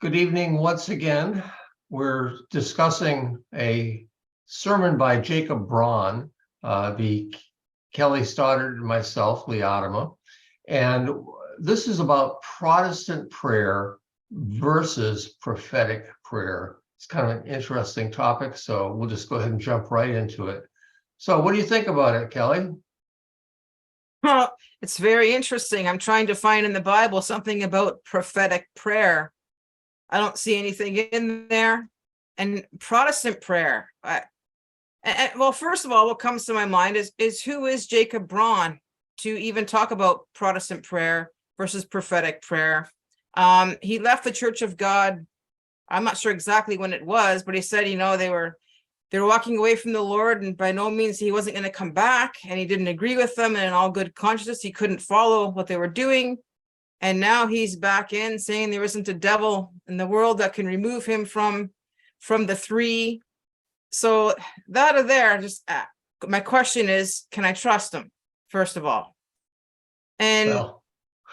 Good evening once again. We're discussing a sermon by Jacob Braun, the Kelly Stoddard and myself, Leottima. And this is about Protestant prayer versus prophetic prayer. It's kind of an interesting topic, so we'll just go ahead and jump right into it. So what do you think about it, Kelly? Well, it's very interesting. I'm trying to find in the Bible something about prophetic prayer. I don't see anything in there. And Protestant prayer. Well, first of all, what comes to my mind is who is Jacob Braun to even talk about Protestant prayer versus prophetic prayer? He left the Church of God. I'm not sure exactly when it was, but he said, they were walking away from the Lord, and by no means he wasn't going to come back, and he didn't agree with them, and in all good conscience, he couldn't follow what they were doing. And now he's back in saying there isn't a devil in the world that can remove him from the three. So that or there, just my question is, can I trust him, first of all? And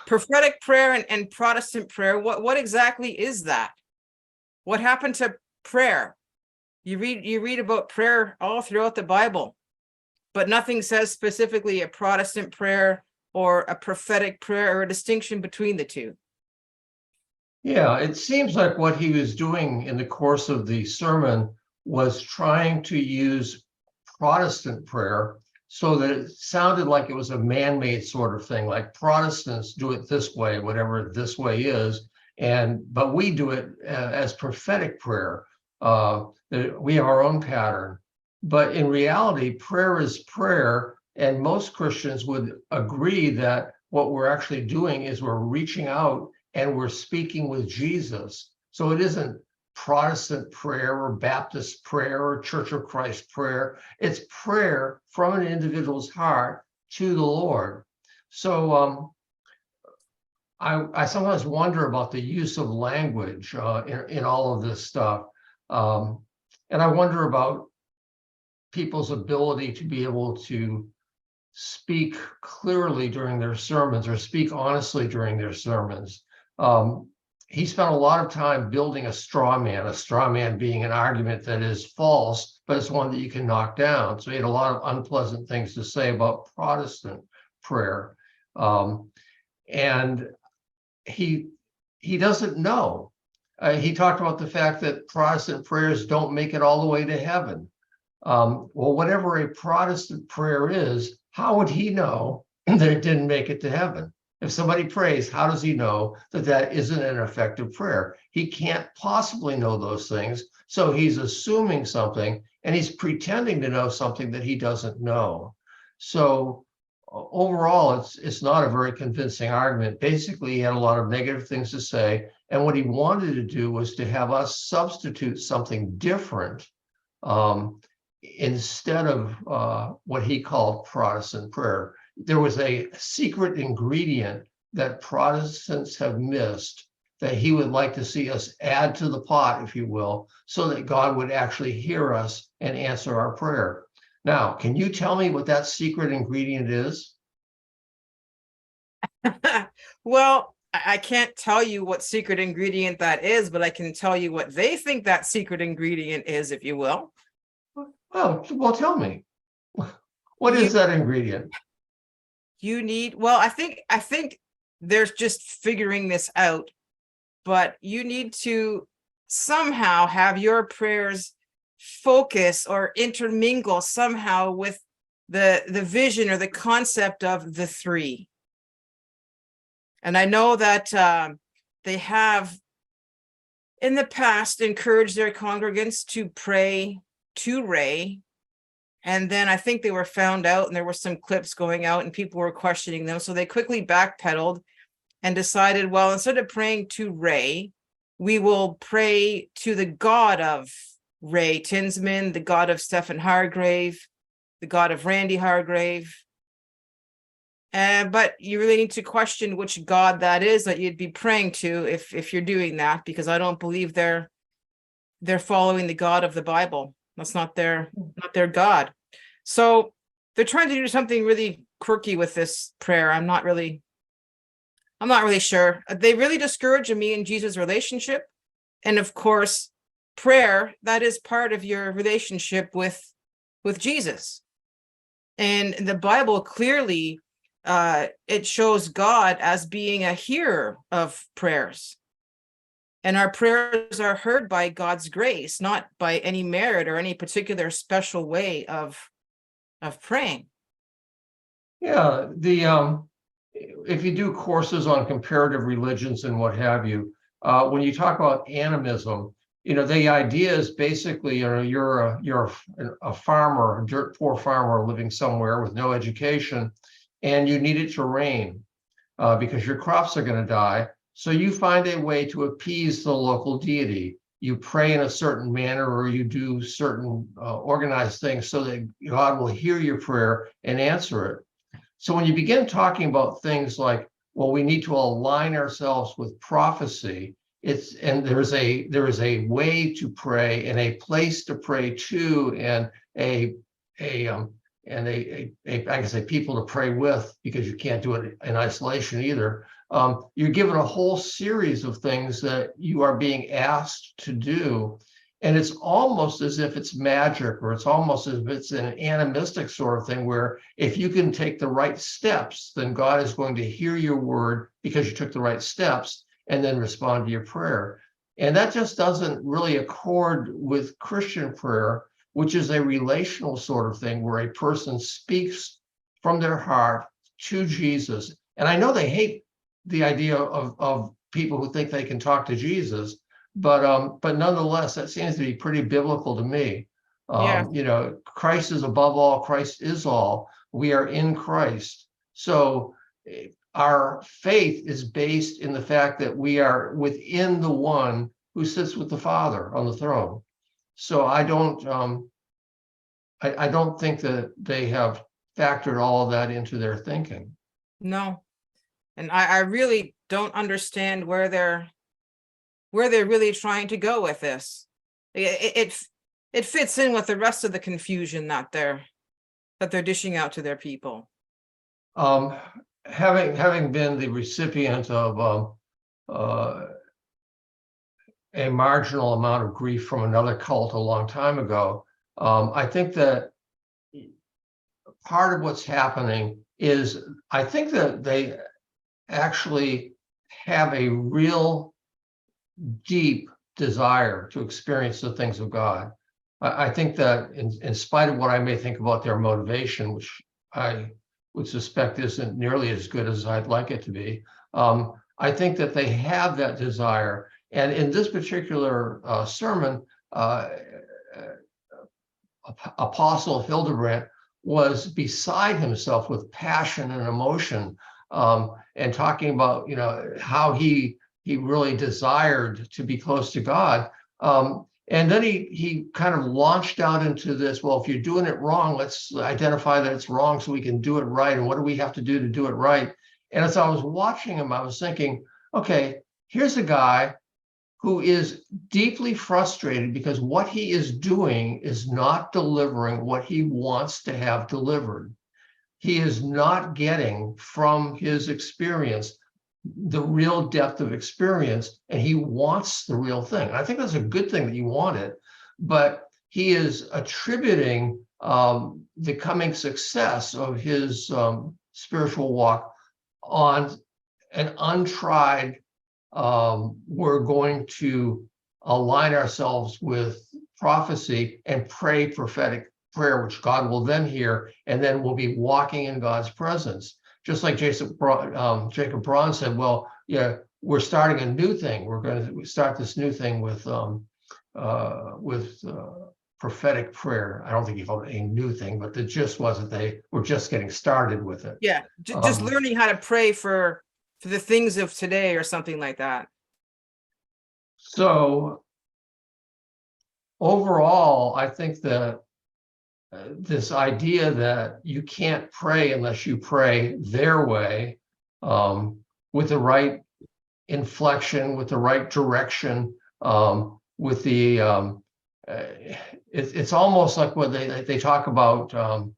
prophetic prayer and Protestant prayer, what exactly is that? What happened to prayer? You read about prayer all throughout the Bible, but nothing says specifically a Protestant prayer or a prophetic prayer or a distinction between the two. Yeah, it seems like what he was doing in the course of the sermon was trying to use Protestant prayer so that it sounded like it was a man-made sort of thing, like Protestants do it this way, whatever this way is, but we do it as prophetic prayer. We have our own pattern. But in reality, prayer is prayer, and most Christians would agree that what we're actually doing is we're reaching out and we're speaking with Jesus. So it isn't Protestant prayer or Baptist prayer or Church of Christ prayer. It's prayer from an individual's heart to the Lord. So I sometimes wonder about the use of language in all of this stuff. And I wonder about people's ability to be able to speak clearly during their sermons or speak honestly during their sermons. He spent a lot of time building a straw man being an argument that is false, but it's one that you can knock down. So he had a lot of unpleasant things to say about Protestant prayer. And he doesn't know. He talked about the fact that Protestant prayers don't make it all the way to heaven. Well, whatever a Protestant prayer is, how would he know that it didn't make it to heaven? If somebody prays, how does he know that that isn't an effective prayer? He can't possibly know those things. So he's assuming something, and he's pretending to know something that he doesn't know. So overall, it's not a very convincing argument. Basically, he had a lot of negative things to say. And what he wanted to do was to have us substitute something different instead of what he called Protestant prayer. There was a secret ingredient that Protestants have missed that he would like to see us add to the pot, if you will, so that God would actually hear us and answer our prayer. Now, can you tell me what that secret ingredient is? Well, I can't tell you what secret ingredient that is, but I can tell you what they think that secret ingredient is, if you will. Oh, well, tell me. What is that ingredient? I think there's just figuring this out, but you need to somehow have your prayers focus or intermingle somehow with the vision or the concept of the three. And I know that they have in the past encouraged their congregants to pray to Ray. And then I think they were found out, and there were some clips going out and people were questioning them. So they quickly backpedaled and decided, well, instead of praying to Ray, we will pray to the God of Ray Tinsman, the God of Stephen Hargrave, the God of Randy Hargrave. But you really need to question which God that is that you'd be praying to if you're doing that, because I don't believe they're following the God of the Bible. That's not their God. So they're trying to do something really quirky with this prayer. I'm not really sure. They really discourage me and Jesus' relationship. And of course, prayer, that is part of your relationship with Jesus. And the Bible clearly, it shows God as being a hearer of prayers. And our prayers are heard by God's grace, not by any merit or any particular special way of praying. Yeah, if you do courses on comparative religions and what have you, when you talk about animism, the idea is basically, you're a farmer, a dirt poor farmer living somewhere with no education, and you need it to rain because your crops are going to die. So you find a way to appease the local deity. You pray in a certain manner, or you do certain organized things so that God will hear your prayer and answer it. So when you begin talking about things like, well, we need to align ourselves with prophecy, there is a way to pray and a place to pray to, and I guess people to pray with, because you can't do it in isolation either. You're given a whole series of things that you are being asked to do. And it's almost as if it's magic, or it's almost as if it's an animistic sort of thing, where if you can take the right steps, then God is going to hear your word because you took the right steps, and then respond to your prayer. And that just doesn't really accord with Christian prayer, which is a relational sort of thing where a person speaks from their heart to Jesus. And I know they hate the idea of people who think they can talk to Jesus, but nonetheless, that seems to be pretty biblical to me. Yeah. Christ is above all, Christ is all. We are in Christ. So our faith is based in the fact that we are within the one who sits with the Father on the throne. So I don't think that they have factored all of that into their thinking. No. And I really don't understand where they're really trying to go with this. It fits in with the rest of the confusion that they're dishing out to their people. Having been the recipient of a marginal amount of grief from another cult a long time ago, I think that part of what's happening is, I think that they actually have a real deep desire to experience the things of God. I think that in spite of what I may think about their motivation, which I would suspect isn't nearly as good as I'd like it to be, I think that they have that desire. And in this particular sermon, Apostle Hildebrand was beside himself with passion and emotion, and talking about how he really desired to be close to God. And then he kind of launched out into this, well, if you're doing it wrong, let's identify that it's wrong so we can do it right. And what do we have to do to do it right? And as I was watching him, I was thinking, okay, here's a guy who is deeply frustrated because what he is doing is not delivering what he wants to have delivered. He is not getting from his experience the real depth of experience, and he wants the real thing. I think that's a good thing that you want it, but he is attributing the coming success of his spiritual walk on an untried, we're going to align ourselves with prophecy and pray prophetic prayer, which God will then hear, and then we'll be walking in God's presence. Just like Jacob Braun said, well, yeah, we're starting a new thing. We're going to start this new thing with prophetic prayer. I don't think he called it a new thing, but the gist was that they were just getting started with it. Yeah, just learning how to pray for the things of today or something like that. So overall, I think that this idea that you can't pray unless you pray their way, with the right inflection, with the right direction, with the it's almost like when they talk about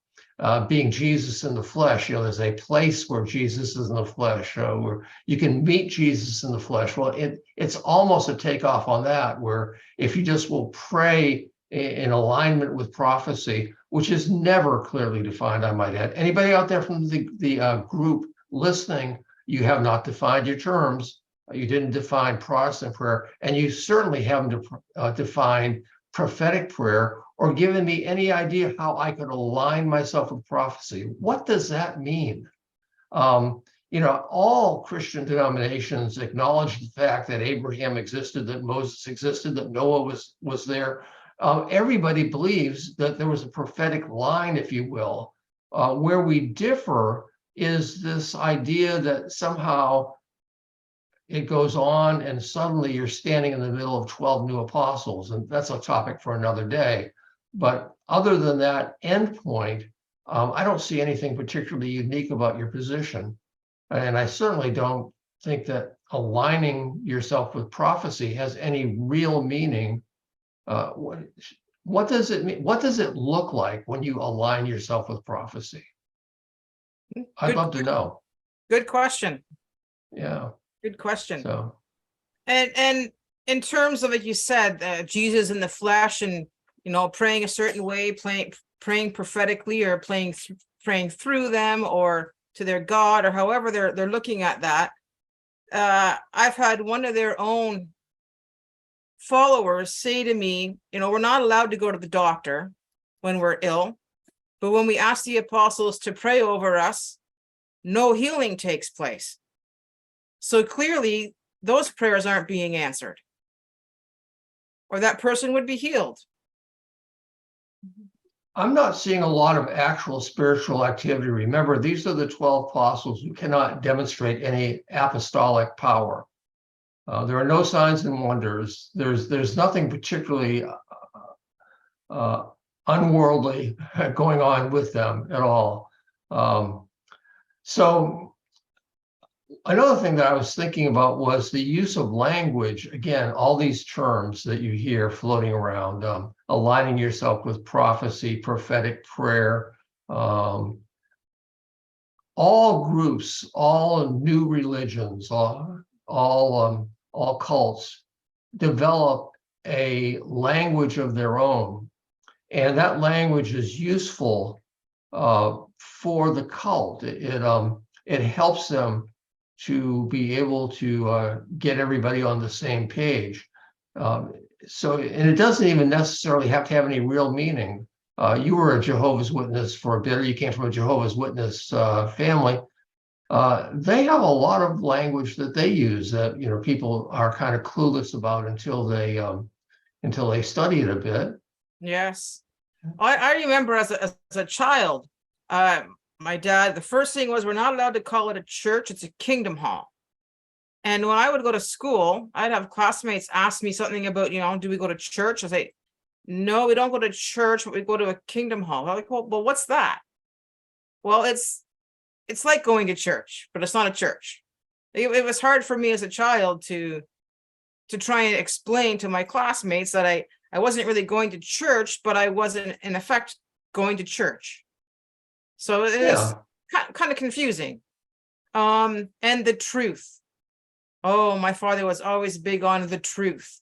being Jesus in the flesh. There's a place where Jesus is in the flesh, where you can meet Jesus in the flesh. Well, it's almost a takeoff on that, where if you just will pray in alignment with prophecy, which is never clearly defined, I might add. Anybody out there from the group listening, you have not defined your terms. You didn't define Protestant prayer, and you certainly haven't defined prophetic prayer or given me any idea how I could align myself with prophecy. What does that mean? All Christian denominations acknowledge the fact that Abraham existed, that Moses existed, that Noah was there. Everybody believes that there was a prophetic line, if you will. Where we differ is this idea that somehow it goes on and suddenly you're standing in the middle of 12 new apostles, and that's a topic for another day. But other than that end point, I don't see anything particularly unique about your position. And I certainly don't think that aligning yourself with prophecy has any real meaning. What does it mean? What does it look like when you align yourself with prophecy? I'd love to know. Good question. Yeah. Good question. So, and in terms of, like you said, Jesus in the flesh, and praying a certain way, praying prophetically, or praying through them or to their God, or however they're looking at that. I've had one of their own followers say to me, we're not allowed to go to the doctor when we're ill, but when we ask the apostles to pray over us, no healing takes place. So clearly, those prayers aren't being answered, or that person would be healed. I'm not seeing a lot of actual spiritual activity. Remember, these are the 12 apostles who cannot demonstrate any apostolic power. There are no signs and wonders. There's nothing particularly unworldly going on with them at all. So another thing that I was thinking about was the use of language. Again, all these terms that you hear floating around, aligning yourself with prophecy, prophetic prayer, all groups, all new religions, all cults develop a language of their own. And that language is useful for the cult. It helps them to be able to get everybody on the same page. And it doesn't even necessarily have to have any real meaning. You were a Jehovah's Witness for a bit, or you came from a Jehovah's Witness family. They have a lot of language that they use that people are kind of clueless about until they study it a bit. Yes, I remember as a child, my dad, the first thing was, we're not allowed to call it a church, it's a kingdom hall. And when I would go to school, I'd have classmates ask me something about, do we go to church? I say, no, we don't go to church, but we go to a kingdom hall. I'm like, well, what's that? Well, it's like going to church, but it's not a church. It was hard for me as a child to try and explain to my classmates that I wasn't really going to church, but I wasn't, in effect, going to church. So it was kind of confusing. And the truth. Oh, my father was always big on the truth.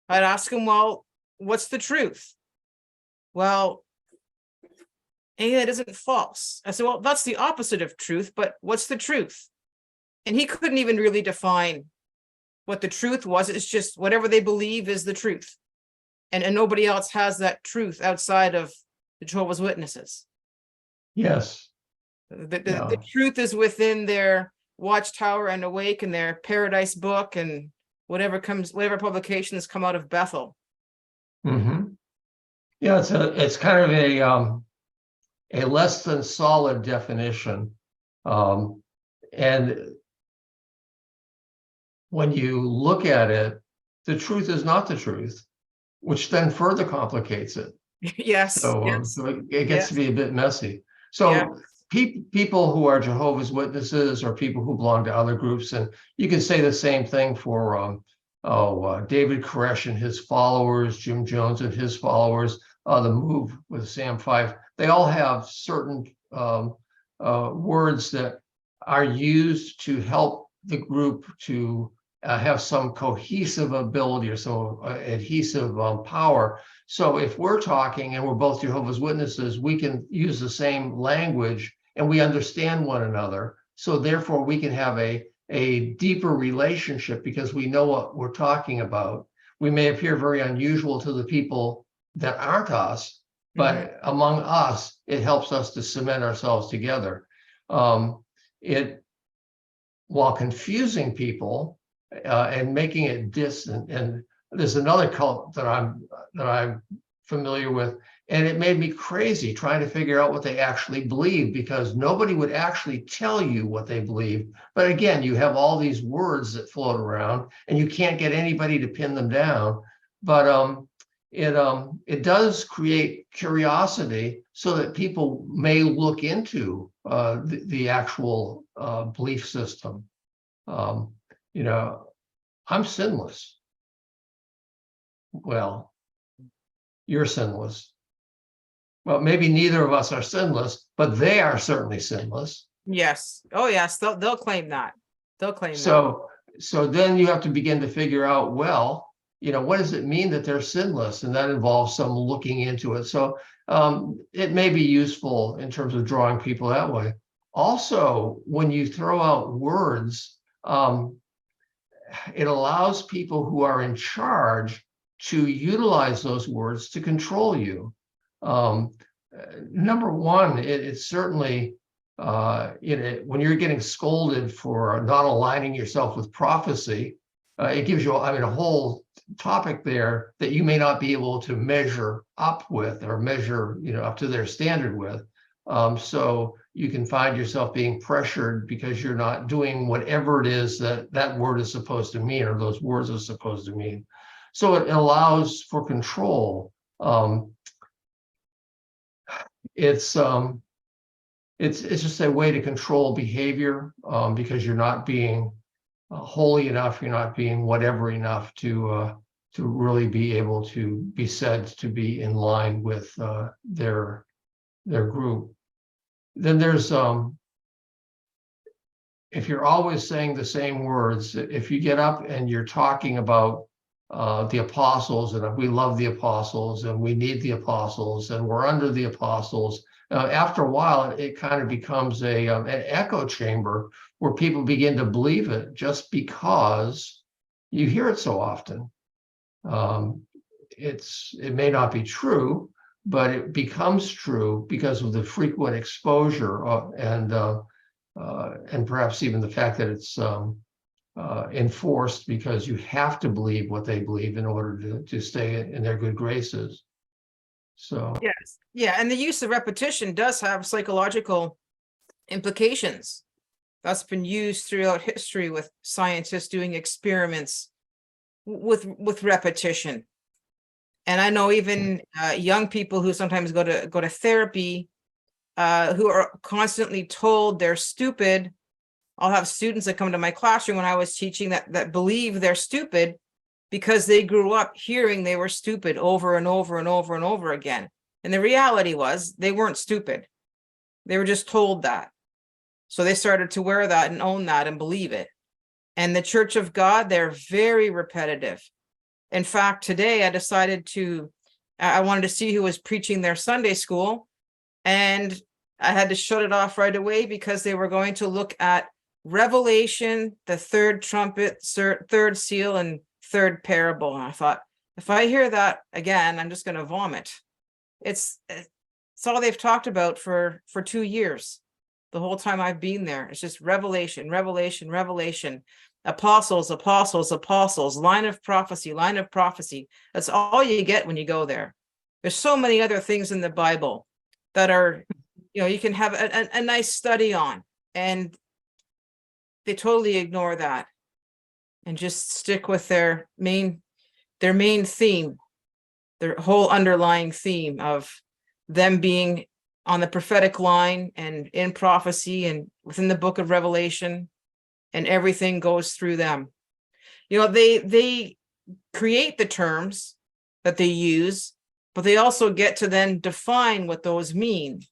I'd ask him, well, what's the truth? Well, it isn't false. I said, well, that's the opposite of truth, but what's the truth? And he couldn't even really define what the truth was. It's just whatever they believe is the truth. And nobody else has that truth outside of the Jehovah's Witnesses. Yes. The truth is within their Watchtower and Awake and their Paradise book and whatever publications come out of Bethel. Mm-hmm. Yeah, it's kind of a less than solid definition. And when you look at it, the truth is not the truth, which then further complicates it. Yes. So it gets to be a bit messy. So people who are Jehovah's Witnesses or people who belong to other groups, and you can say the same thing for David Koresh and his followers, Jim Jones and his followers, the Move with Sam Fife. They all have certain words that are used to help the group to have some cohesive ability or some adhesive power. So if we're talking and we're both Jehovah's Witnesses, we can use the same language and we understand one another. So therefore we can have a deeper relationship because we know what we're talking about. We may appear very unusual to the people that aren't us, but among us, it helps us to cement ourselves together. While confusing people and making it distant, and there's another cult that I'm familiar with, and it made me crazy trying to figure out what they actually believe because nobody would actually tell you what they believe. But again, you have all these words that float around, and you can't get anybody to pin them down. But it does create curiosity so that people may look into the actual belief system. You know, I'm sinless. Well, you're sinless. Well, maybe neither of us are sinless, but they are certainly sinless. Yes. Oh, yes. They'll claim that. They'll claim that. So then you have to begin to figure out, well, you know, what does it mean that they're sinless? And that involves some looking into it. So it may be useful in terms of drawing people that way. Also, when you throw out words, it allows people who are in charge to utilize those words to control you. Number one, it's certainly when you're getting scolded for not aligning yourself with prophecy, it gives you, a whole topic there that you may not be able to measure up with or measure, up to their standard with. So you can find yourself being pressured because you're not doing whatever it is that word is supposed to mean or those words are supposed to mean. So it allows for control. It's just a way to control behavior because you're not being holy enough, you're not being whatever enough to really be able to be said to be in line with their group. Then there's if you're always saying the same words, if you get up and you're talking about the apostles, and we love the apostles, and we need the apostles, and we're under the apostles, after a while, it kind of becomes an echo chamber where people begin to believe it just because you hear it so often. It may not be true, but it becomes true because of the frequent exposure and perhaps even the fact that it's enforced because you have to believe what they believe in order to stay in their good graces. So yes, yeah, and the use of repetition does have psychological implications. That's been used throughout history with scientists doing experiments with repetition. And I know even young people who sometimes go to therapy who are constantly told they're stupid. I'll have students that come to my classroom when I was teaching that believe they're stupid because they grew up hearing they were stupid over and over and over and over again. And the reality was they weren't stupid. They were just told that. So they started to wear that and own that and believe it. And the Church of God, they're very repetitive. In fact, today I decided I wanted to see who was preaching their Sunday school. And I had to shut it off right away because they were going to look at Revelation, the third trumpet, third seal, and third parable. And I thought, if I hear that again, I'm just going to vomit. It's all they've talked about for 2 years. The whole time I've been there, it's just revelation, revelation, revelation. Apostles, apostles, apostles, line of prophecy, line of prophecy. That's all you get when you go there. There's so many other things in the Bible that are, you can have a nice study on, and they totally ignore that and just stick with their main theme, their whole underlying theme of them being on the prophetic line and in prophecy and within the book of Revelation, and everything goes through them. They create the terms that they use, but they also get to then define what those mean.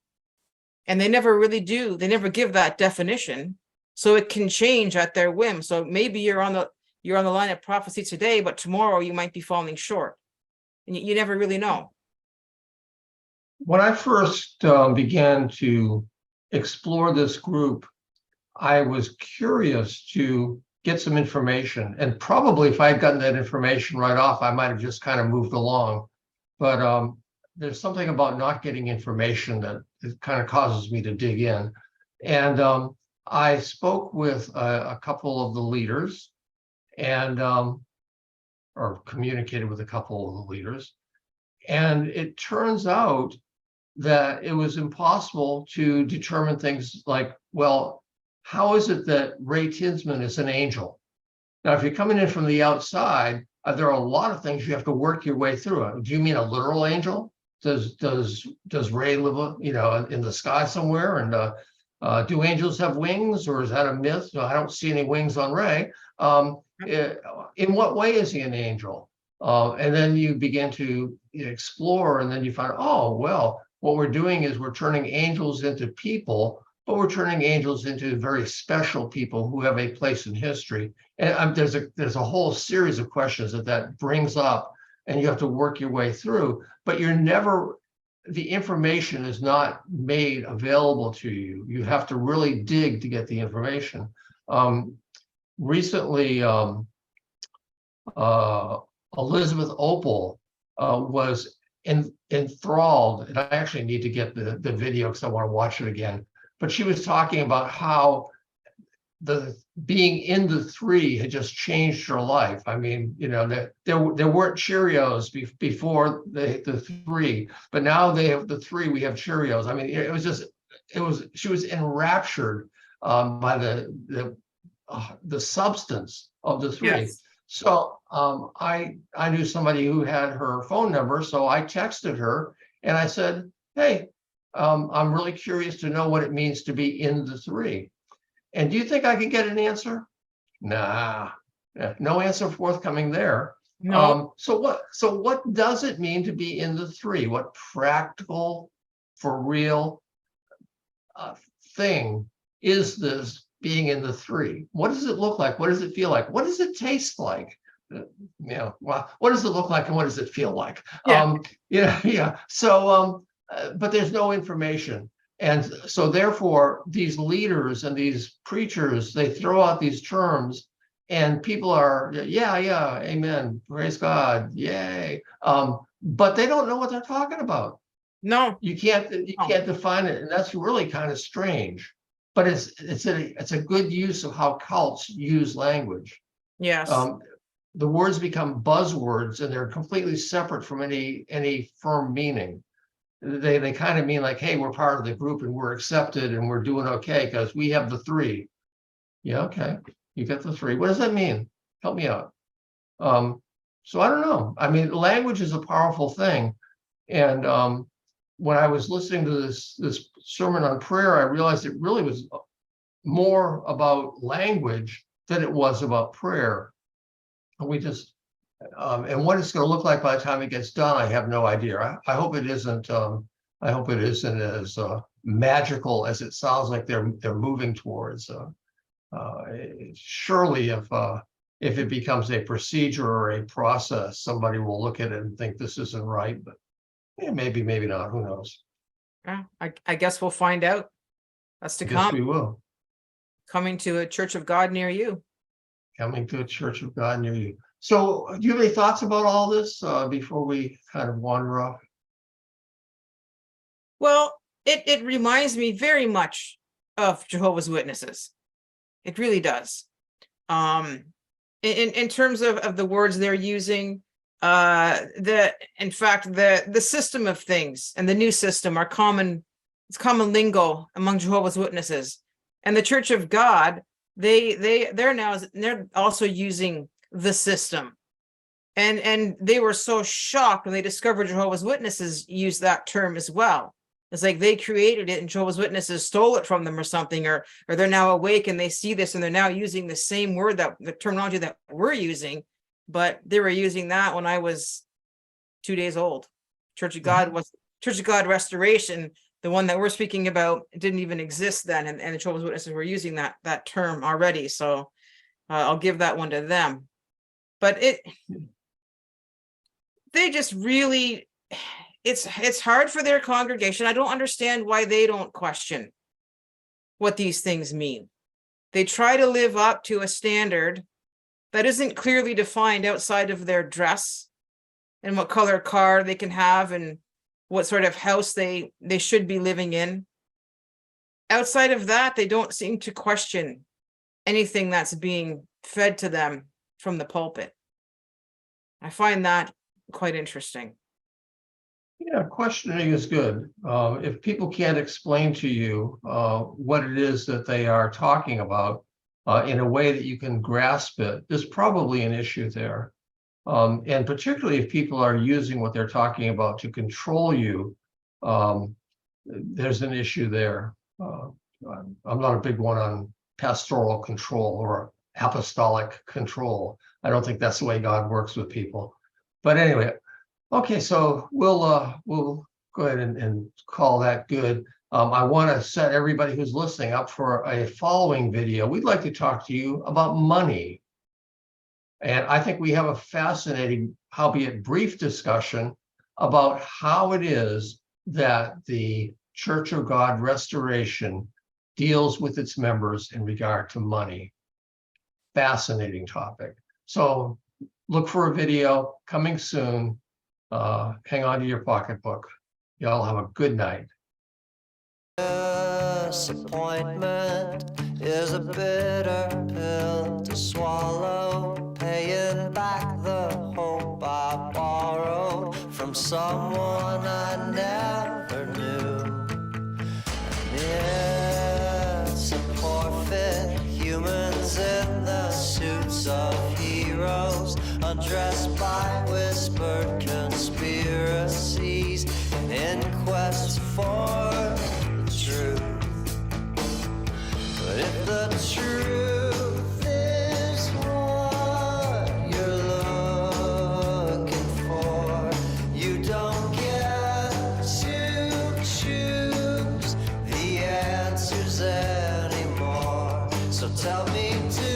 And they never really do. They never give that definition. So it can change at their whim. So maybe you're on the line of prophecy today, but tomorrow you might be falling short. And you never really know. When I first began to explore this group, I was curious to get some information. And probably if I had gotten that information right off, I might have just kind of moved along. But there's something about not getting information that it kind of causes me to dig in. And I spoke with a couple of the leaders and or communicated with a couple of the leaders. And it turns out that it was impossible to determine things like, well, how is it that Ray Tinsman is an angel? Now, if you're coming in from the outside, there are a lot of things you have to work your way through. Do you mean a literal angel? Does Ray live, in the sky somewhere? And do angels have wings, or is that a myth? No, I don't see any wings on Ray. In what way is he an angel? And then you begin to explore, and then you find, oh, well, what we're doing is we're turning angels into people, but we're turning angels into very special people who have a place in history. And there's a whole series of questions that brings up, and you have to work your way through, but the information is not made available to you. You have to really dig to get the information. Recently, Elizabeth Opal was enthralled, and I actually need to get the video because I want to watch it again. But she was talking about how the being in the three had just changed her life. I mean, there weren't Cheerios before the three, but now they have the three. We have Cheerios. I mean, she was enraptured by the substance of the three. Yes. So I knew somebody who had her phone number, so I texted her and I said, hey, I'm really curious to know what it means to be in the three. And do you think I could get an answer? Nah, no answer forthcoming there. No. So what does it mean to be in the three? What practical, for real thing is this being in the three? What does it look like? What does it feel like? What does it taste like? Well, what does it look like and what does it feel like? Yeah. So, but there's no information. And so therefore, these leaders and these preachers, they throw out these terms and people are, yeah, amen, praise God, yay. But they don't know what they're talking about. No. You can't define it. And that's really kind of strange. But it's a good use of how cults use language. Yes. The words become buzzwords and they're completely separate from any firm meaning. They kind of mean like, hey, we're part of the group and we're accepted and we're doing okay because we have the three. Yeah, okay, you get the three. What does that mean? Help me out. So I don't know. I mean, language is a powerful thing. And when I was listening to this sermon on prayer, I realized it really was more about language than it was about prayer. And we just and what it's going to look like by the time it gets done, I have no idea. I hope it isn't. I hope it isn't as magical as it sounds like they're moving towards. Surely, if it becomes a procedure or a process, somebody will look at it and think this isn't right. But maybe not. Who knows? Yeah, I guess we'll find out. That's to I guess come. we will. Coming to a Church of God near you. Coming to a Church of God near you. So do you have any thoughts about all this before we kind of wander off? Well, it reminds me very much of Jehovah's Witnesses. It really does. In terms of the words they're using, in fact, the system of things and the new system are common. It's common lingo among Jehovah's Witnesses, and the Church of God. They're also using the system, and they were so shocked when they discovered Jehovah's Witnesses used that term as well. It's like they created it and Jehovah's Witnesses stole it from them or something, or they're now awake and they see this and they're now using the same word, that the terminology that we're using, but they were using that when I was 2 days old. Church of God was Church of God Restoration. The one that we're speaking about didn't even exist then, and the Jehovah's Witnesses were using that term already. So I'll give that one to them. But they just really, it's hard for their congregation. I don't understand why they don't question what these things mean. They try to live up to a standard that isn't clearly defined outside of their dress and what color car they can have and what sort of house they should be living in. Outside of that, they don't seem to question anything that's being fed to them from the pulpit. I find that quite interesting. Yeah, questioning is good. If people can't explain to you what it is that they are talking about in a way that you can grasp it, there's probably an issue there. And particularly if people are using what they're talking about to control you, there's an issue there. I'm not a big one on pastoral control or apostolic control. I don't think that's the way God works with people. But anyway, okay, so we'll go ahead and call that good. I want to set everybody who's listening up for a following video. We'd like to talk to you about money. And I think we have a fascinating, albeit brief, discussion about how it is that the Church of God Restoration deals with its members in regard to money. Fascinating topic. So look for a video coming soon. Hang on to your pocketbook. Y'all have a good night. Disappointment is a bitter pill to swallow, paying back the hope I borrowed from someone I never knew. And it's a forfeit, humans in the suits of heroes, undressed by whispered conspiracies in quest for the truth. But if the truth is what you're looking for, you don't get to choose the answers anymore. So tell me, do